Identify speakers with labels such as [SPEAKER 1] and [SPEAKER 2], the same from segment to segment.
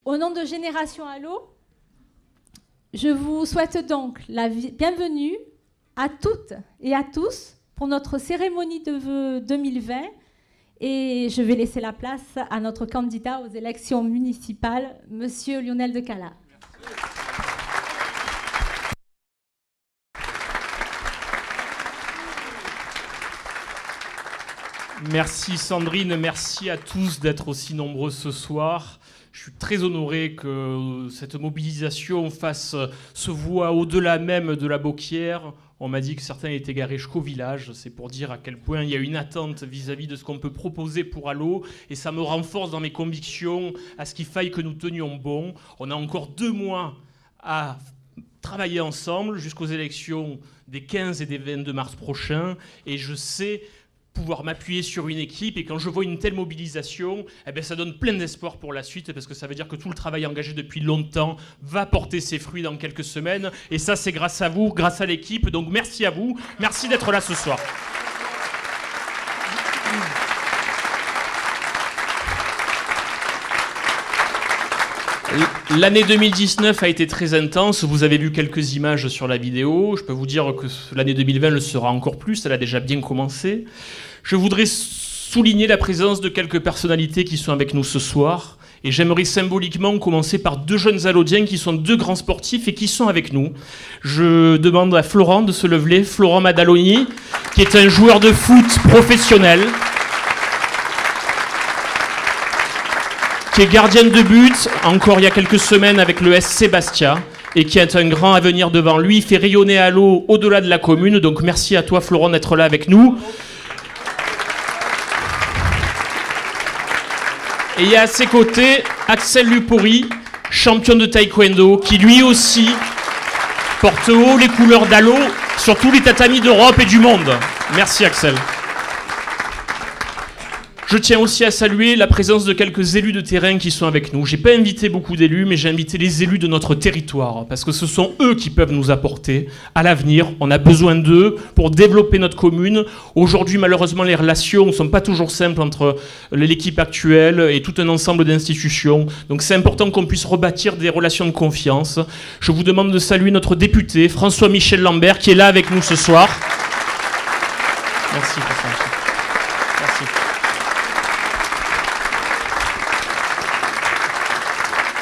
[SPEAKER 1] Au nom de Génération Allo, je vous souhaite donc la bienvenue à toutes et à tous pour notre cérémonie de vœux 2020. Et je vais laisser la place à notre candidat aux élections municipales, Monsieur Lionel Decala.
[SPEAKER 2] Merci Sandrine, merci à tous d'être aussi nombreux ce soir. Je suis très honoré que cette mobilisation se voie au-delà même de la Beauquière. On m'a dit que certains étaient garés jusqu'au village. C'est pour dire à quel point il y a une attente vis-à-vis de ce qu'on peut proposer pour Allo. Et ça me renforce dans mes convictions à ce qu'il faille que nous tenions bon. On a encore 2 mois à travailler ensemble jusqu'aux élections des 15 et des 22 mars prochains. Et je sais pouvoir m'appuyer sur une équipe, et quand je vois une telle mobilisation, eh bien, ça donne plein d'espoir pour la suite, parce que ça veut dire que tout le travail engagé depuis longtemps va porter ses fruits dans quelques semaines, et ça c'est grâce à vous, grâce à l'équipe, donc merci à vous, merci d'être là ce soir. L'année 2019 a été très intense, vous avez vu quelques images sur la vidéo, je peux vous dire que l'année 2020 le sera encore plus, elle a déjà bien commencé. Je voudrais souligner la présence de quelques personnalités qui sont avec nous ce soir, et j'aimerais symboliquement commencer par 2 jeunes Allodiens qui sont 2 grands sportifs et qui sont avec nous. Je demande à Florent de se lever, Florent Madaloni, qui est un joueur de foot professionnel, qui est gardien de but, encore il y a quelques semaines avec le SC Bastia, et qui a un grand avenir devant lui. Il fait rayonner Allo au-delà de la commune, donc merci à toi Florent d'être là avec nous. Et il y a à ses côtés Axel Lupori, champion de taekwondo, qui lui aussi porte haut les couleurs d'Allo sur tous les tatamis d'Europe et du monde. Merci Axel. Je tiens aussi à saluer la présence de quelques élus de terrain qui sont avec nous. J'ai pas invité beaucoup d'élus, mais j'ai invité les élus de notre territoire, parce que ce sont eux qui peuvent nous apporter à l'avenir. On a besoin d'eux pour développer notre commune. Aujourd'hui, malheureusement, les relations ne sont pas toujours simples entre l'équipe actuelle et tout un ensemble d'institutions. Donc c'est important qu'on puisse rebâtir des relations de confiance. Je vous demande de saluer notre député, François-Michel Lambert, qui est là avec nous ce soir. Merci, François. Merci.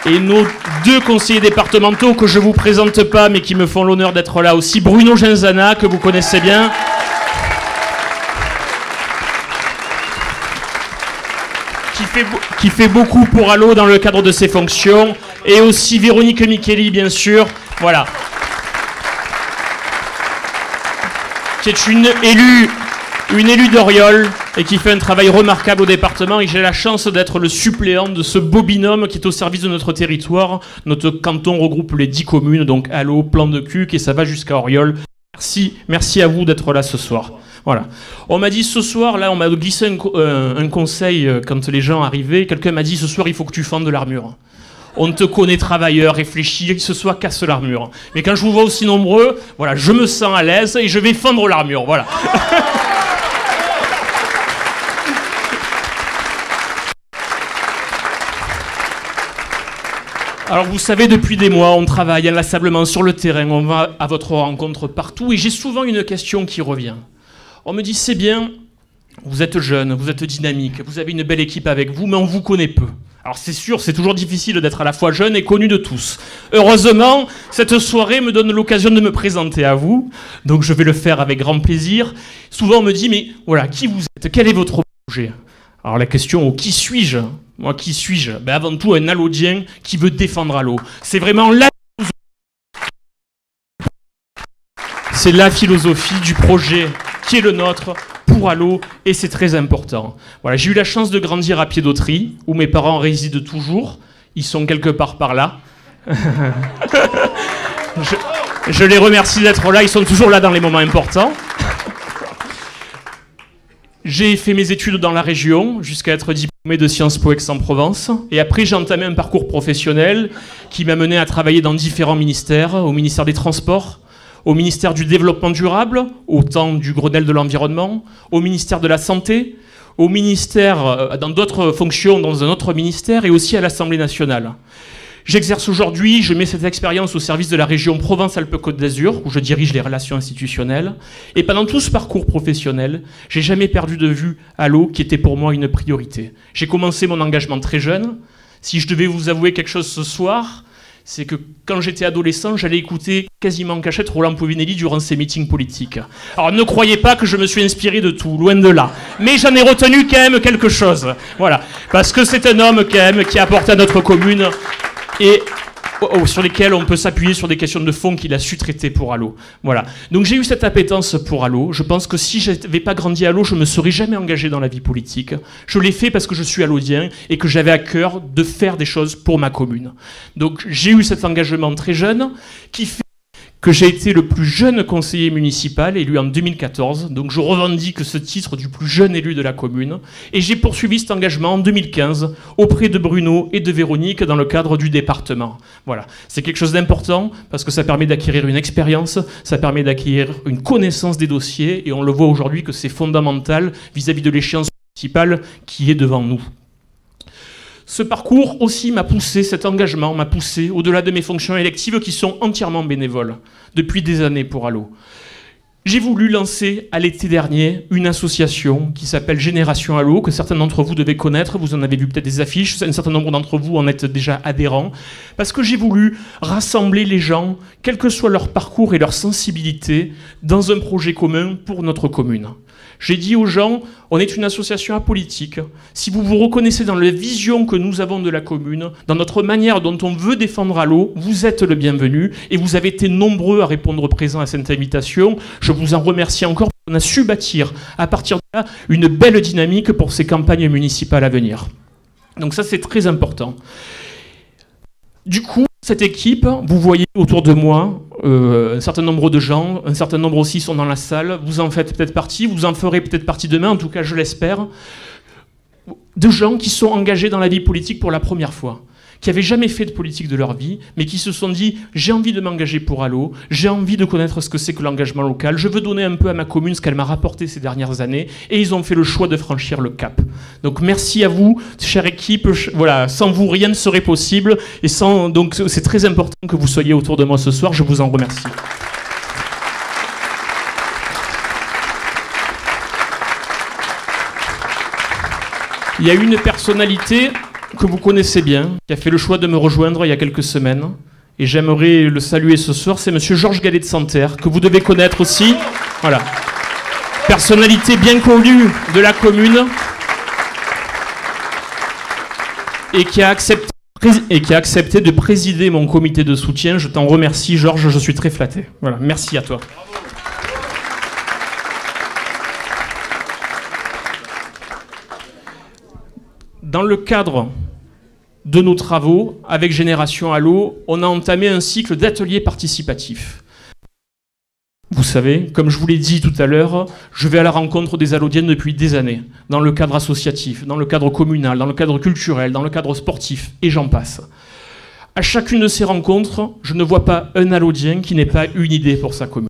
[SPEAKER 2] Et nos 2 conseillers départementaux que je ne vous présente pas, mais qui me font l'honneur d'être là aussi. Bruno Genzana, que vous connaissez bien. Qui fait beaucoup pour Allo dans le cadre de ses fonctions. Et aussi Véronique Micheli, bien sûr. Voilà. Qui est une élue d'Oriol et qui fait un travail remarquable au département, et j'ai la chance d'être le suppléant de ce beau binôme qui est au service de notre territoire. Notre canton regroupe les 10 communes, donc Allo, Plan de Cuques, et ça va jusqu'à Oriol. Merci à vous d'être là ce soir. Voilà. On m'a dit ce soir, là on m'a glissé un conseil quand les gens arrivaient, quelqu'un m'a dit ce soir il faut que tu fendes de l'armure. On te connaît travailleur, réfléchi, ce soir casse l'armure. Mais quand je vous vois aussi nombreux, voilà, je me sens à l'aise et je vais fendre l'armure, voilà. Alors vous savez, depuis des mois, on travaille inlassablement sur le terrain, on va à votre rencontre partout, et j'ai souvent une question qui revient. On me dit, c'est bien, vous êtes jeune, vous êtes dynamique, vous avez une belle équipe avec vous, mais on vous connaît peu. Alors c'est sûr, c'est toujours difficile d'être à la fois jeune et connu de tous. Heureusement, cette soirée me donne l'occasion de me présenter à vous, donc je vais le faire avec grand plaisir. Souvent on me dit, mais voilà, qui vous êtes? Quel est votre projet? Alors la question, qui suis-je? Moi, qui suis-je? Ben avant tout, un Allodien qui veut défendre Allo. C'est vraiment c'est la philosophie du projet qui est le nôtre pour Allo, et c'est très important. Voilà, j'ai eu la chance de grandir à Piédautry, où mes parents résident toujours. Ils sont quelque part par là. Je les remercie d'être là, ils sont toujours là dans les moments importants. J'ai fait mes études dans la région, jusqu'à être diplômé de Sciences Po Aix-en-Provence. Et après, j'ai entamé un parcours professionnel qui m'a mené à travailler dans différents ministères, au ministère des Transports, au ministère du Développement durable, au temps du Grenelle de l'Environnement, au ministère de la Santé, au ministère, dans d'autres fonctions dans un autre ministère, et aussi à l'Assemblée nationale. J'exerce aujourd'hui, je mets cette expérience au service de la région Provence-Alpes-Côte d'Azur, où je dirige les relations institutionnelles. Et pendant tout ce parcours professionnel, j'ai jamais perdu de vue Allo, qui était pour moi une priorité. J'ai commencé mon engagement très jeune. Si je devais vous avouer quelque chose ce soir, c'est que quand j'étais adolescent, j'allais écouter quasiment en cachette Roland Povinelli durant ses meetings politiques. Alors ne croyez pas que je me suis inspiré de tout, loin de là. Mais j'en ai retenu quand même quelque chose. Voilà. Parce que c'est un homme quand même qui a apporté à notre commune et sur lesquels on peut s'appuyer sur des questions de fond qu'il a su traiter pour Allo. Voilà. Donc j'ai eu cette appétence pour Allo. Je pense que si je n'avais pas grandi à Allo, je ne me serais jamais engagé dans la vie politique. Je l'ai fait parce que je suis allodien et que j'avais à cœur de faire des choses pour ma commune. Donc j'ai eu cet engagement très jeune qui fait que j'ai été le plus jeune conseiller municipal, élu en 2014. Donc je revendique ce titre du plus jeune élu de la commune. Et j'ai poursuivi cet engagement en 2015 auprès de Bruno et de Véronique dans le cadre du département. Voilà. C'est quelque chose d'important parce que ça permet d'acquérir une expérience, ça permet d'acquérir une connaissance des dossiers et on le voit aujourd'hui que c'est fondamental vis-à-vis de l'échéance municipale qui est devant nous. Ce parcours aussi m'a poussé, cet engagement m'a poussé au-delà de mes fonctions électives qui sont entièrement bénévoles depuis des années pour Allo. J'ai voulu lancer à l'été dernier une association qui s'appelle Génération Allo, que certains d'entre vous devez connaître, vous en avez vu peut-être des affiches, un certain nombre d'entre vous en êtes déjà adhérents, parce que j'ai voulu rassembler les gens, quel que soit leur parcours et leur sensibilité, dans un projet commun pour notre commune. J'ai dit aux gens, on est une association apolitique. Si vous vous reconnaissez dans la vision que nous avons de la commune, dans notre manière dont on veut défendre Allo, vous êtes le bienvenu et vous avez été nombreux à répondre présent à cette invitation. Je vous en remercie encore. On a su bâtir, à partir de là, une belle dynamique pour ces campagnes municipales à venir. Donc ça, c'est très important. Du coup, cette équipe, vous voyez autour de moi un certain nombre de gens, un certain nombre aussi sont dans la salle, vous en faites peut-être partie, vous en ferez peut-être partie demain, en tout cas je l'espère, de gens qui sont engagés dans la vie politique pour la première fois, qui n'avaient jamais fait de politique de leur vie, mais qui se sont dit « j'ai envie de m'engager pour Allo, j'ai envie de connaître ce que c'est que l'engagement local, je veux donner un peu à ma commune ce qu'elle m'a rapporté ces dernières années », et ils ont fait le choix de franchir le cap. Donc merci à vous, chère équipe, voilà, sans vous rien ne serait possible, et donc c'est très important que vous soyez autour de moi ce soir, je vous en remercie. Il y a une personnalité que vous connaissez bien, qui a fait le choix de me rejoindre il y a quelques semaines. Et j'aimerais le saluer ce soir, c'est monsieur Georges Gallet de Santerre, que vous devez connaître aussi. Voilà. Personnalité bien connue de la commune et qui a accepté de présider mon comité de soutien. Je t'en remercie, Georges, je suis très flatté. Voilà, merci à toi. Dans le cadre de nos travaux avec Génération Allo, on a entamé un cycle d'ateliers participatifs. Vous savez, comme je vous l'ai dit tout à l'heure, je vais à la rencontre des allodiennes depuis des années, dans le cadre associatif, dans le cadre communal, dans le cadre culturel, dans le cadre sportif, et j'en passe. À chacune de ces rencontres, je ne vois pas un allodien qui n'ait pas une idée pour sa commune.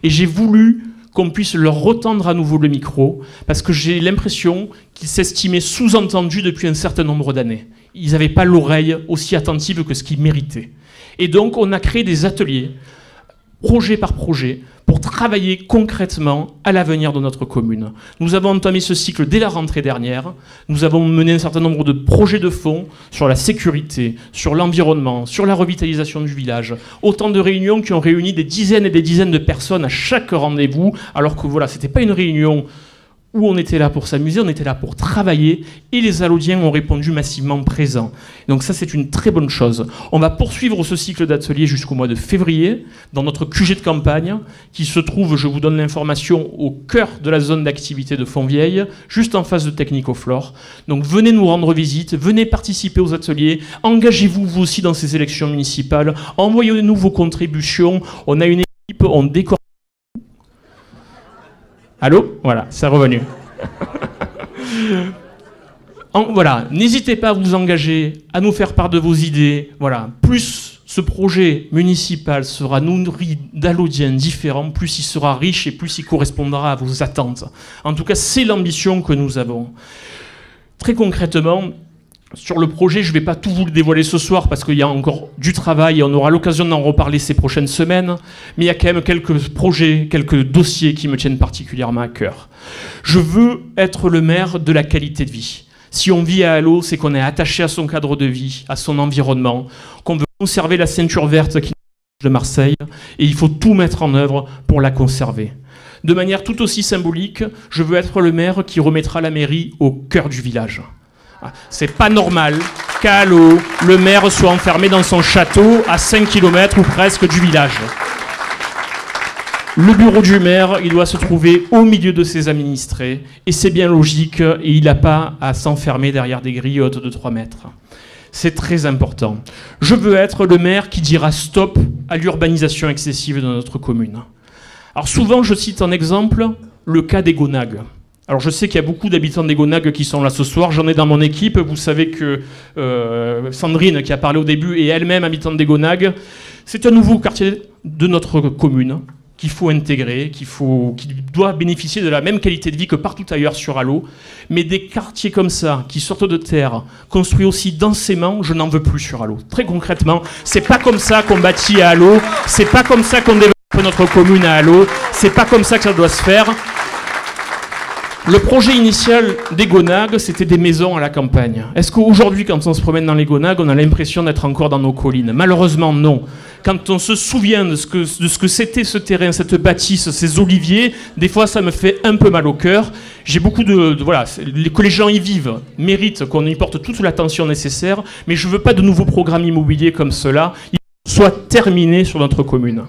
[SPEAKER 2] Et j'ai voulu qu'on puisse leur retendre à nouveau le micro, parce que j'ai l'impression qu'ils s'estimaient sous-entendus depuis un certain nombre d'années. Ils n'avaient pas l'oreille aussi attentive que ce qu'ils méritaient. Et donc, on a créé des ateliers, projet par projet, pour travailler concrètement à l'avenir de notre commune. Nous avons entamé ce cycle dès la rentrée dernière. Nous avons mené un certain nombre de projets de fond sur la sécurité, sur l'environnement, sur la revitalisation du village. Autant de réunions qui ont réuni des dizaines et des dizaines de personnes à chaque rendez-vous, alors que voilà, c'était pas une réunion où on était là pour s'amuser, on était là pour travailler, et les allodiens ont répondu massivement présents. Donc ça, c'est une très bonne chose. On va poursuivre ce cycle d'ateliers jusqu'au mois de février, dans notre QG de campagne, qui se trouve, je vous donne l'information, au cœur de la zone d'activité de Fontvieille, juste en face de Technicoflore. Donc venez nous rendre visite, venez participer aux ateliers, engagez-vous vous aussi dans ces élections municipales, envoyez-nous vos contributions, on a une équipe, on décore. Allô ? Voilà, c'est revenu. Voilà, n'hésitez pas à vous engager, à nous faire part de vos idées. Voilà, plus ce projet municipal sera nourri d'allodiens différents, plus il sera riche et plus il correspondra à vos attentes. En tout cas, c'est l'ambition que nous avons. Très concrètement, Sur le projet, je ne vais pas tout vous le dévoiler ce soir parce qu'il y a encore du travail et on aura l'occasion d'en reparler ces prochaines semaines. Mais il y a quand même quelques projets, quelques dossiers qui me tiennent particulièrement à cœur. Je veux être le maire de la qualité de vie. Si on vit à Allot, c'est qu'on est attaché à son cadre de vie, à son environnement, qu'on veut conserver la ceinture verte qui de Marseille et il faut tout mettre en œuvre pour la conserver. De manière tout aussi symbolique, je veux être le maire qui remettra la mairie au cœur du village. C'est pas normal qu'à Allot, le maire soit enfermé dans son château à 5 km ou presque du village. Le bureau du maire, il doit se trouver au milieu de ses administrés et c'est bien logique et il n'a pas à s'enfermer derrière des grilles hautes de 3 mètres. C'est très important. Je veux être le maire qui dira stop à l'urbanisation excessive de notre commune. Alors souvent, je cite en exemple le cas des Gonagues. Alors je sais qu'il y a beaucoup d'habitants des Gonagues qui sont là ce soir, j'en ai dans mon équipe. Vous savez que Sandrine, qui a parlé au début, est elle-même habitante des Gonagues. C'est un nouveau quartier de notre commune qu'il faut intégrer, qui doit bénéficier de la même qualité de vie que partout ailleurs sur Allot. Mais des quartiers comme ça, qui sortent de terre, construits aussi densément, je n'en veux plus sur Allot. Très concrètement, c'est pas comme ça qu'on bâtit à Allot, c'est pas comme ça qu'on développe notre commune à Allot, c'est pas comme ça que ça doit se faire. Le projet initial des Gonagues, c'était des maisons à la campagne. Est-ce qu'aujourd'hui, quand on se promène dans les Gonagues, on a l'impression d'être encore dans nos collines? Malheureusement, non. Quand on se souvient de ce que c'était ce terrain, cette bâtisse, ces oliviers, des fois, ça me fait un peu mal au cœur. J'ai beaucoup voilà, que les gens y vivent méritent qu'on y porte toute l'attention nécessaire, mais je ne veux pas de nouveaux programmes immobiliers comme cela. Ils soient terminés sur notre commune.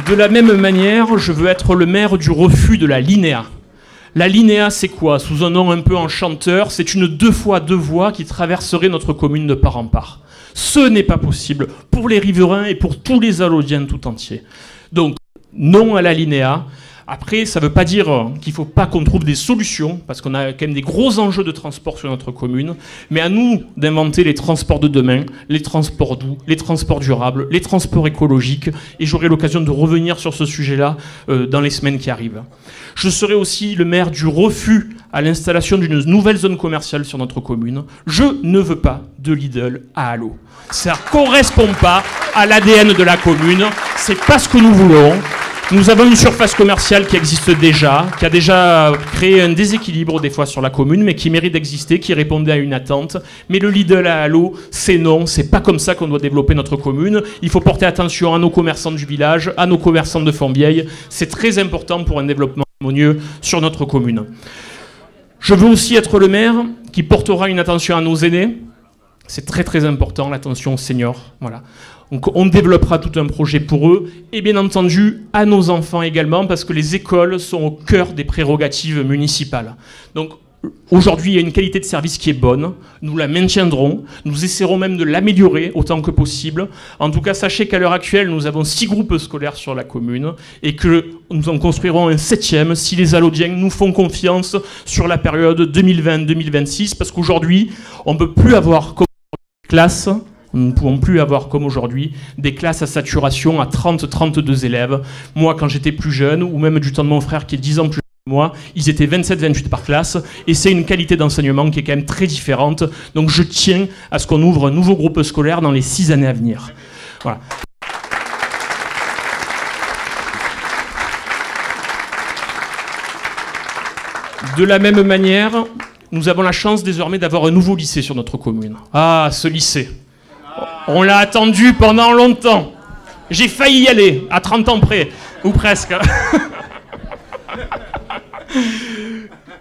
[SPEAKER 2] De la même manière, je veux être le maire du refus de la Linéa. La Linéa, c'est quoi? Sous un nom un peu enchanteur, c'est une 2 fois 2 voies qui traverserait notre commune de part en part. Ce n'est pas possible pour les riverains et pour tous les Allodiens tout entiers. Donc, non à la Linéa. Après, ça ne veut pas dire qu'il ne faut pas qu'on trouve des solutions, parce qu'on a quand même des gros enjeux de transport sur notre commune, mais à nous d'inventer les transports de demain, les transports doux, les transports durables, les transports écologiques, et j'aurai l'occasion de revenir sur ce sujet-là dans les semaines qui arrivent. Je serai aussi le maire du refus à l'installation d'une nouvelle zone commerciale sur notre commune. Je ne veux pas de Lidl à Allot. Ça ne correspond pas à l'ADN de la commune, c'est pas ce que nous voulons. Nous avons une surface commerciale qui existe déjà, qui a déjà créé un déséquilibre des fois sur la commune, mais qui mérite d'exister, qui répondait à une attente. Mais le Lidl à Allot, c'est non, c'est pas comme ça qu'on doit développer notre commune. Il faut porter attention à nos commerçants du village, à nos commerçants de Fontvieille. C'est très important pour un développement harmonieux sur notre commune. Je veux aussi être le maire qui portera une attention à nos aînés. C'est très très important, l'attention aux seniors. Voilà. Donc on développera tout un projet pour eux, et bien entendu à nos enfants également, parce que les écoles sont au cœur des prérogatives municipales. Donc aujourd'hui, il y a une qualité de service qui est bonne, nous la maintiendrons, nous essaierons même de l'améliorer autant que possible. En tout cas, sachez qu'à l'heure actuelle, nous avons 6 groupes scolaires sur la commune, et que nous en construirons un 7e si les Allodiens nous font confiance sur la période 2020-2026, parce qu'aujourd'hui, on ne peut plus avoir comme classe. Nous ne pouvons plus avoir, comme aujourd'hui, des classes à saturation à 30-32 élèves. Moi, quand j'étais plus jeune, ou même du temps de mon frère qui est 10 ans plus jeune que moi, ils étaient 27-28 par classe, et c'est une qualité d'enseignement qui est quand même très différente. Donc je tiens à ce qu'on ouvre un nouveau groupe scolaire dans les 6 années à venir. Voilà. De la même manière, nous avons la chance désormais d'avoir un nouveau lycée sur notre commune. Ah, ce lycée! On l'a attendu pendant longtemps. J'ai failli y aller, à 30 ans près, ou presque.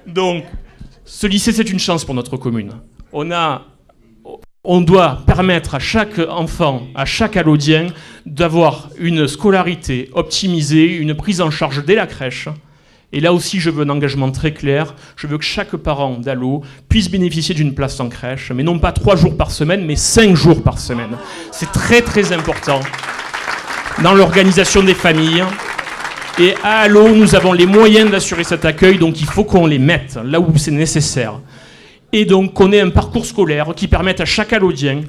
[SPEAKER 2] Donc, ce lycée, c'est une chance pour notre commune. On doit permettre à chaque enfant, à chaque Allodien, d'avoir une scolarité optimisée, une prise en charge dès la crèche. Et là aussi, je veux un engagement très clair. Je veux que chaque parent d'Allot puisse bénéficier d'une place en crèche, mais non pas 3 jours par semaine, mais 5 jours par semaine. C'est très très important dans l'organisation des familles. Et à Allot, nous avons les moyens d'assurer cet accueil, donc il faut qu'on les mette là où c'est nécessaire. Et donc qu'on ait un parcours scolaire qui permette à chaque Allodien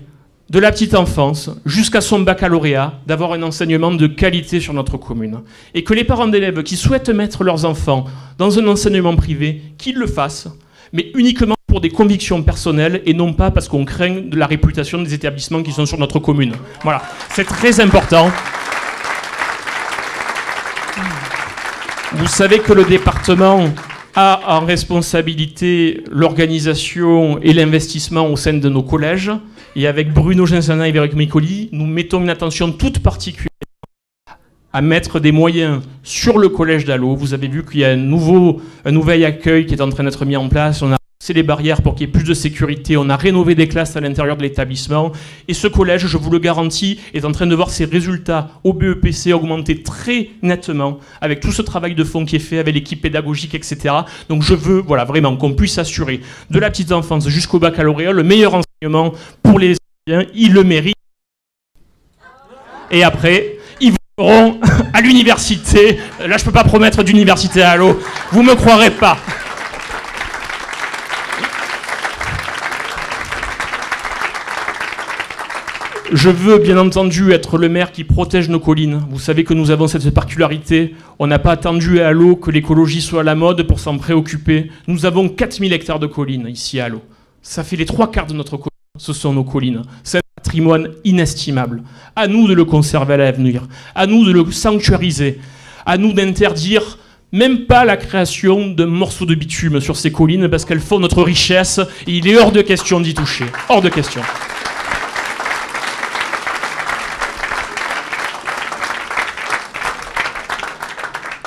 [SPEAKER 2] de la petite enfance jusqu'à son baccalauréat, d'avoir un enseignement de qualité sur notre commune. Et que les parents d'élèves qui souhaitent mettre leurs enfants dans un enseignement privé, qu'ils le fassent, mais uniquement pour des convictions personnelles et non pas parce qu'on craint de la réputation des établissements qui sont sur notre commune. Voilà, c'est très important. Vous savez que le département a en responsabilité l'organisation et l'investissement au sein de nos collèges. Et avec Bruno Gensana et Véronique Micoli, nous mettons une attention toute particulière à mettre des moyens sur le collège d'Allot. Vous avez vu qu'il y a un nouvel accueil qui est en train d'être mis en place. On a passé les barrières pour qu'il y ait plus de sécurité. On a rénové des classes à l'intérieur de l'établissement. Et ce collège, je vous le garantis, est en train de voir ses résultats au BEPC augmenter très nettement avec tout ce travail de fond qui est fait avec l'équipe pédagogique, etc. Donc je veux vraiment qu'on puisse assurer de la petite enfance jusqu'au baccalauréat le meilleur enseignement pour les étudiants. Ils le méritent. Et après, ils seront à l'université. Là, je ne peux pas promettre d'université à Allot. Vous ne me croirez pas. Je veux bien entendu être le maire qui protège nos collines. Vous savez que nous avons cette particularité. On n'a pas attendu à Allot que l'écologie soit à la mode pour s'en préoccuper. Nous avons 4000 hectares de collines ici à Allot. Ça fait les 3/4 de notre commune. Ce sont nos collines. C'est un patrimoine inestimable. À nous de le conserver à l'avenir. À nous de le sanctuariser. À nous d'interdire même pas la création d'un morceau de bitume sur ces collines parce qu'elles font notre richesse et il est hors de question d'y toucher. Hors de question.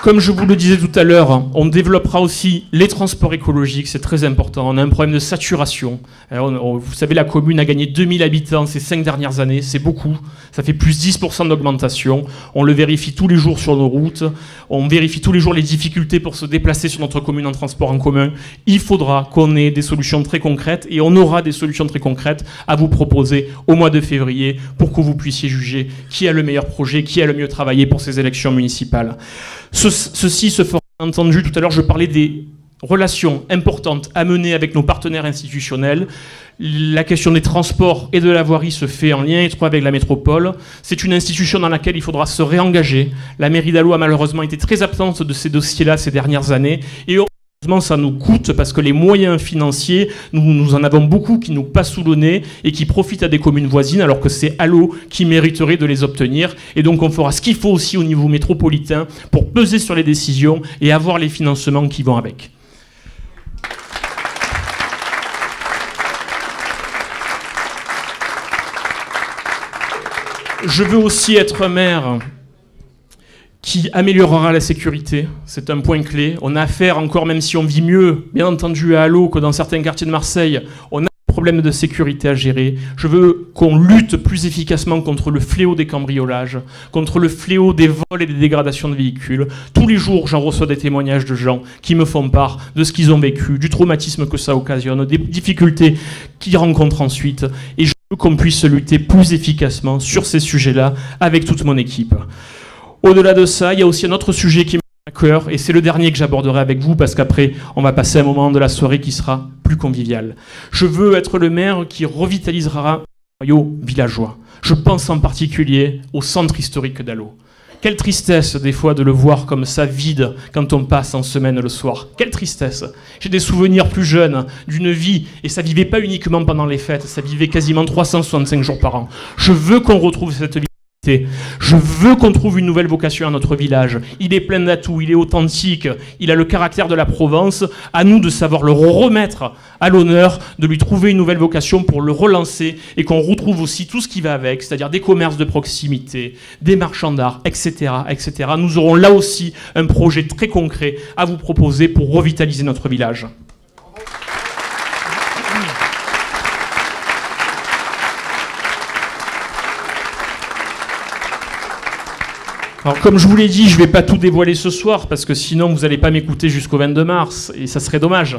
[SPEAKER 2] Comme je vous le disais tout à l'heure, on développera aussi les transports écologiques, c'est très important. On a un problème de saturation. Vous savez, la commune a gagné 2000 habitants ces 5 dernières années, c'est beaucoup. Ça fait plus 10% d'augmentation. On le vérifie tous les jours sur nos routes. On vérifie tous les jours les difficultés pour se déplacer sur notre commune en transport en commun. Il faudra qu'on ait des solutions très concrètes et on aura des solutions très concrètes à vous proposer au mois de février pour que vous puissiez juger qui a le meilleur projet, qui a le mieux travaillé pour ces élections municipales. Ceci se fera entendu. Tout à l'heure, je parlais des relations importantes à mener avec nos partenaires institutionnels. La question des transports et de la voirie se fait en lien étroit avec la métropole. C'est une institution dans laquelle il faudra se réengager. La mairie d'Allot a malheureusement été très absente de ces dossiers-là ces dernières années. Et ça nous coûte parce que les moyens financiers, nous en avons beaucoup qui nous passent sous le nez et qui profitent à des communes voisines alors que c'est Allot qui mériterait de les obtenir. Et donc on fera ce qu'il faut aussi au niveau métropolitain pour peser sur les décisions et avoir les financements qui vont avec. Je veux aussi être un maire qui améliorera la sécurité. C'est un point clé. On a affaire encore, même si on vit mieux, bien entendu, à Allot que dans certains quartiers de Marseille, on a un problème de sécurité à gérer. Je veux qu'on lutte plus efficacement contre le fléau des cambriolages, contre le fléau des vols et des dégradations de véhicules. Tous les jours, j'en reçois des témoignages de gens qui me font part de ce qu'ils ont vécu, du traumatisme que ça occasionne, des difficultés qu'ils rencontrent ensuite. Et je veux qu'on puisse lutter plus efficacement sur ces sujets-là avec toute mon équipe. Au-delà de ça, il y a aussi un autre sujet qui me tient à cœur, et c'est le dernier que j'aborderai avec vous, parce qu'après, on va passer un moment de la soirée qui sera plus convivial. Je veux être le maire qui revitalisera le noyau villageois. Je pense en particulier au centre historique d'Allot. Quelle tristesse, des fois, de le voir comme ça, vide, quand on passe en semaine le soir. Quelle tristesse. J'ai des souvenirs plus jeunes d'une vie, et ça vivait pas uniquement pendant les fêtes, ça vivait quasiment 365 jours par an. Je veux qu'on retrouve cette vie. Je veux qu'on trouve une nouvelle vocation à notre village. Il est plein d'atouts, il est authentique, il a le caractère de la Provence. À nous de savoir le remettre à l'honneur, de lui trouver une nouvelle vocation pour le relancer et qu'on retrouve aussi tout ce qui va avec, c'est-à-dire des commerces de proximité, des marchands d'art, etc., etc. Nous aurons là aussi un projet très concret à vous proposer pour revitaliser notre village. Alors, comme je vous l'ai dit, je ne vais pas tout dévoiler ce soir, parce que sinon, vous n'allez pas m'écouter jusqu'au 22 mars, et ça serait dommage.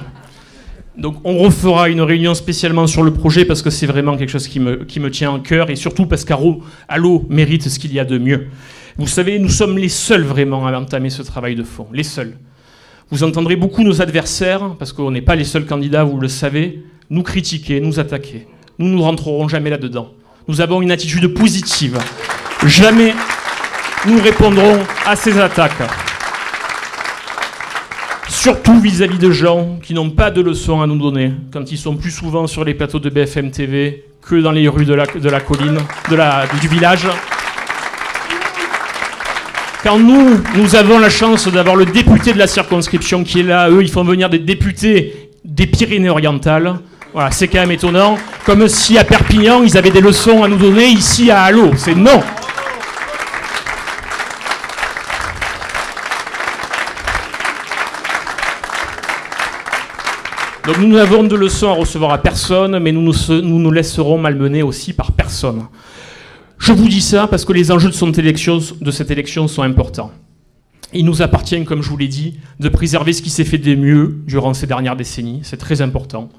[SPEAKER 2] Donc, on refera une réunion spécialement sur le projet, parce que c'est vraiment quelque chose qui me tient à cœur, et surtout parce qu'Allot mérite ce qu'il y a de mieux. Vous savez, nous sommes les seuls vraiment à entamer ce travail de fond, les seuls. Vous entendrez beaucoup nos adversaires, parce qu'on n'est pas les seuls candidats, vous le savez, nous critiquer, nous attaquer. Nous ne rentrerons jamais là-dedans. Nous avons une attitude positive. Jamais nous répondrons à ces attaques. Surtout vis-à-vis de gens qui n'ont pas de leçons à nous donner, quand ils sont plus souvent sur les plateaux de BFM TV que dans les rues de la colline, du village. Quand nous avons la chance d'avoir le député de la circonscription qui est là, eux, ils font venir des députés des Pyrénées-Orientales. Voilà, c'est quand même étonnant. Comme si à Perpignan, ils avaient des leçons à nous donner, ici à Allo. C'est non. Donc nous n'avons de leçons à recevoir à personne, mais nous nous laisserons malmener aussi par personne. Je vous dis ça parce que les enjeux de cette élection sont importants. Il nous appartient, comme je vous l'ai dit, de préserver ce qui s'est fait de mieux durant ces dernières décennies. C'est très important.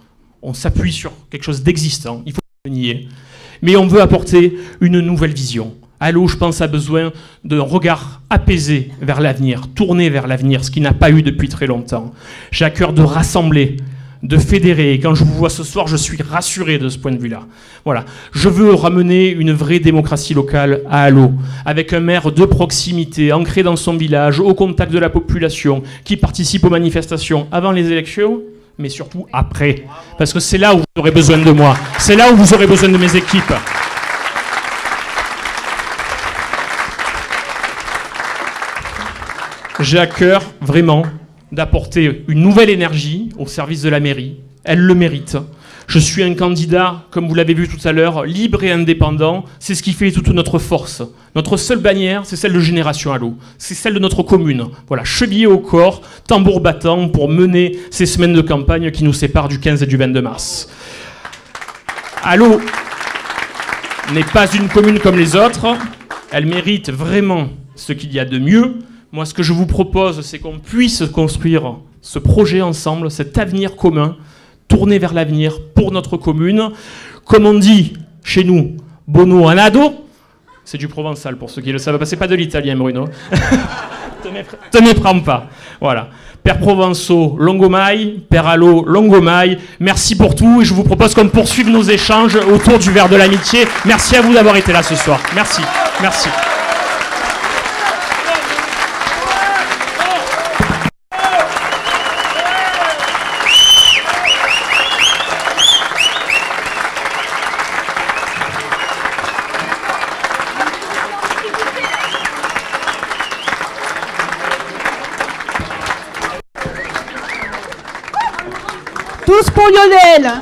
[SPEAKER 2] On s'appuie sur quelque chose d'existant, il faut le nier. Mais on veut apporter une nouvelle vision. Allo, je pense, a besoin d'un regard apaisé vers l'avenir, tourné vers l'avenir, ce qui n'a pas eu depuis très longtemps. J'ai à cœur de rassembler, de fédérer. Et quand je vous vois ce soir, je suis rassuré de ce point de vue-là. Voilà. Je veux ramener une vraie démocratie locale à Allo, avec un maire de proximité, ancré dans son village, au contact de la population, qui participe aux manifestations avant les élections, mais surtout après. Parce que c'est là où vous aurez besoin de moi. C'est là où vous aurez besoin de mes équipes. J'ai à cœur, vraiment, d'apporter une nouvelle énergie au service de la mairie. Elle le mérite. Je suis un candidat, comme vous l'avez vu tout à l'heure, libre et indépendant. C'est ce qui fait toute notre force. Notre seule bannière, c'est celle de Génération Allo. C'est celle de notre commune. Voilà, chevillé au corps, tambour battant pour mener ces semaines de campagne qui nous séparent du 15 et du 22 mars. Allo n'est pas une commune comme les autres. Elle mérite vraiment ce qu'il y a de mieux. Moi, ce que je vous propose, c'est qu'on puisse construire ce projet ensemble, cet avenir commun, tourné vers l'avenir pour notre commune. Comme on dit chez nous, Bono Anado, c'est du provençal pour ceux qui le savent pas, c'est pas de l'italien, Bruno. Te méprends pas. Voilà. Père Provençaux, Longomai, Père Allo, Longomai. Merci pour tout et je vous propose qu'on poursuive nos échanges autour du verre de l'amitié. Merci à vous d'avoir été là ce soir. Merci. Merci.
[SPEAKER 3] Tous pour Lionel.